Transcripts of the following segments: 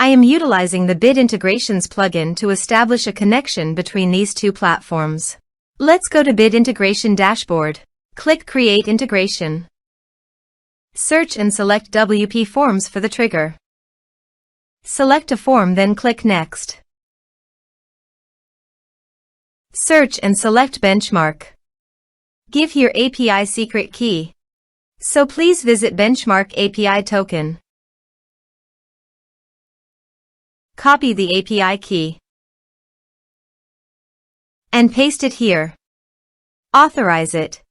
I am utilizing the Bid Integrations plugin to establish a connection between these two platforms. Let's go to Bid Integration Dashboard. Click Create Integration. Search and select WPForms for the trigger. Select a form, then click Next. Search and select Benchmark. Give your API secret key. So please visit Benchmark API token. Copy the API key and paste it here. Authorize it.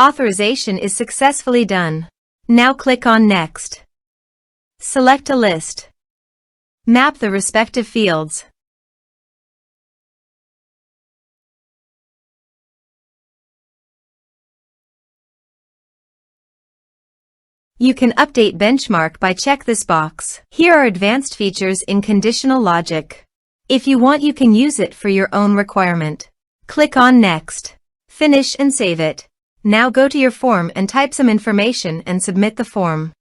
Authorization is successfully done. Now click on Next. Select a list. Map the respective fields. You can update benchmark by check this box. Here are advanced features in conditional logic. If you want, you can use it for your own requirement. Click on Next. Finish and save it. Now go to your form and type some information and submit the form.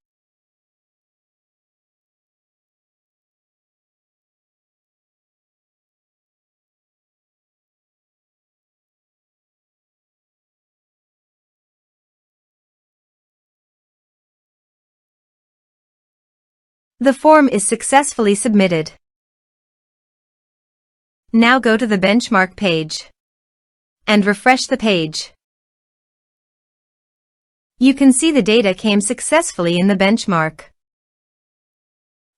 The form is successfully submitted. Now go to the benchmark page and refresh the page. You can see the data came successfully in the benchmark.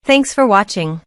Thanks for watching.